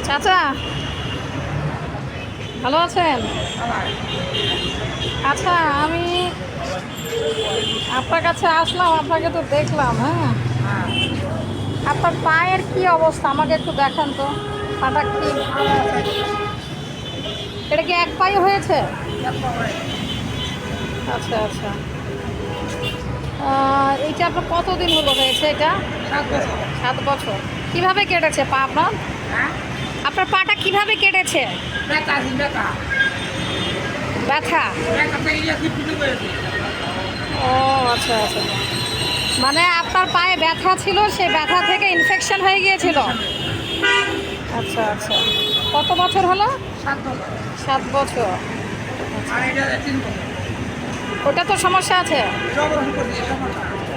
চাচা ভালো আছেন? আচ্ছা, আমি আপনার কাছে আসলাম, আপনাকে তো দেখলাম। হ্যাঁ, আপনার পায়ের কি অবস্থা আমাকে একটু দেখান তো। পাটা কি, এটা কি এক পায়ে হয়েছে? আচ্ছা আচ্ছা। এইটা আপনার কতদিন হলো হয়েছে এটা? 7 বছর। কিভাবে কেটেছে পা আপনার? আপনার পাটা কিভাবে কেটেছে? ব্যথা? ও আচ্ছা আচ্ছা। মানে আপনার পায়ে ব্যথা ছিল, সেই ব্যথা থেকে ইনফেকশন হয়ে গিয়েছিল। আচ্ছা আচ্ছা। কত বছর হলো? 7 বছর। ওটা তো সমস্যা আছে।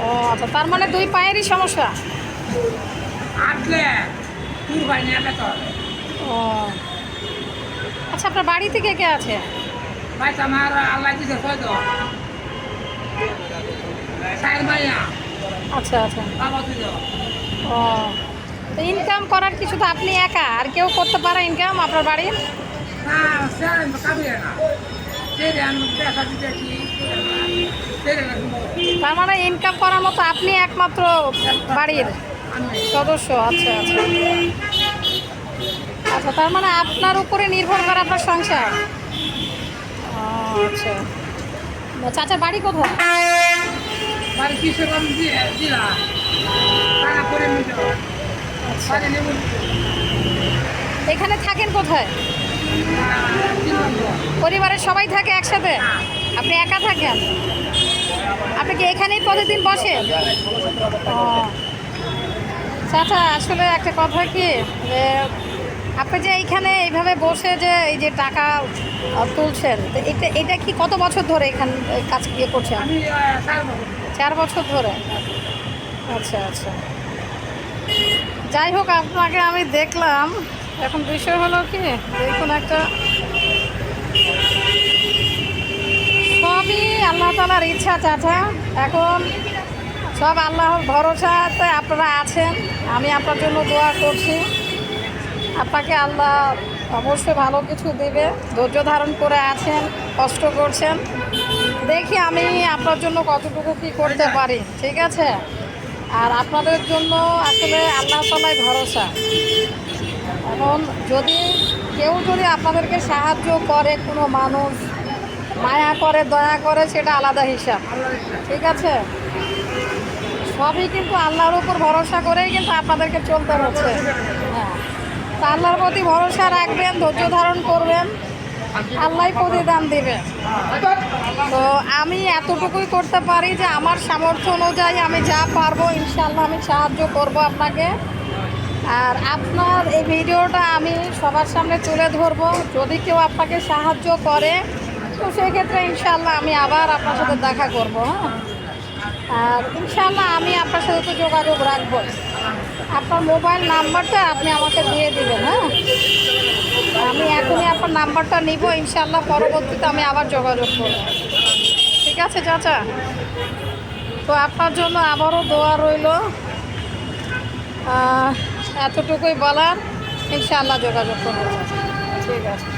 ও আচ্ছা, তার মানে দুই পায়েরই সমস্যা। ও আচ্ছা, আপনার বাড়ি থেকে কে আছে? আচ্ছা আচ্ছা। ও, তো ইনকাম করার কিছু তো আপনি একা, আর কেউ করতে পারে ইনকাম আপনার বাড়ির? তার মানে ইনকাম করার মতো আপনি একমাত্র বাড়ির সদস্য। আচ্ছা আচ্ছা আচ্ছা, তার মানে আপনার উপরে নির্ভর করে আপনার সংসার। ও আচ্ছা। চাচার বাড়ি কোথায়? আচ্ছা। এখানে থাকেন কোথায়? পরিবারের সবাই থাকে একসাথে, আপনি একা থাকেন? আপনি কি এখানেই প্রতিদিন বসেন? ও চাচা, আসলে একটা কথা কি, যে আপনি যে এইখানে এইভাবে বসে যে এই যে টাকা তুলছেন, তো এটা এটা কি কত বছর ধরে এখানে কাজ করছেন? 4 বছর ধরে। আচ্ছা আচ্ছা। যাই হোক, আপনাকে আমি দেখলাম। এখন বিষয় হলো কি, দেখুন একটা, সবই আল্লাহ তাআলার ইচ্ছা চাচা। এখন সব আল্লাহর ভরসাতে আপনারা আছেন। আমি আপনার জন্য দোয়া করছি। আপনাকে আল্লাহ অবশ্যই ভালো কিছু দেবে। ধৈর্য ধারণ করে আছেন, কষ্ট করছেন। দেখি আমি আপনার জন্য কতটুকু কী করতে পারি, ঠিক আছে? আর আপনাদের জন্য আসলে আল্লাহ তাআলাই ভরসা। এখন যদি আপনাদেরকে সাহায্য করে, কোনো মানুষ মায়া করে, দয়া করে, সেটা আলাদা হিসাব, ঠিক আছে? সবই কিন্তু আল্লাহর উপর ভরসা করেই কিন্তু আপনাদেরকে চলতে হচ্ছে। হ্যাঁ, তা আল্লাহর প্রতি ভরসা রাখবেন, ধৈর্য ধারণ করবেন, আল্লাহই প্রতিদান দেবে। তো আমি এতটুকুই করতে পারি যে আমার সামর্থ্য অনুযায়ী আমি যা পারবো ইনশাআল্লাহ আমি সাহায্য করব আপনাকে। আর আপনার এই ভিডিওটা আমি সবার সামনে তুলে ধরবো। যদি কেউ আপনাকে সাহায্য করে, তো সেক্ষেত্রে ইনশাআল্লাহ আমি আবার আপনার সাথে দেখা করব। হ্যাঁ, আর ইনশাআল্লাহ আমি আপনার সাথে তো যোগাযোগ রাখবো। আপনার মোবাইল নাম্বারটা আপনি আমাকে দিয়ে দিবেন। হ্যাঁ, আমি এখনই আপনার নাম্বারটা নিব, ইনশাআল্লাহ পরবর্তীতে আমি আবার যোগাযোগ করব। ঠিক আছে চাচা? তো আপনার জন্য আবারও দোয়া রইল। এতটুকুই বলার, ইনশাআল্লাহ যোগাযোগ করবো। ঠিক আছে।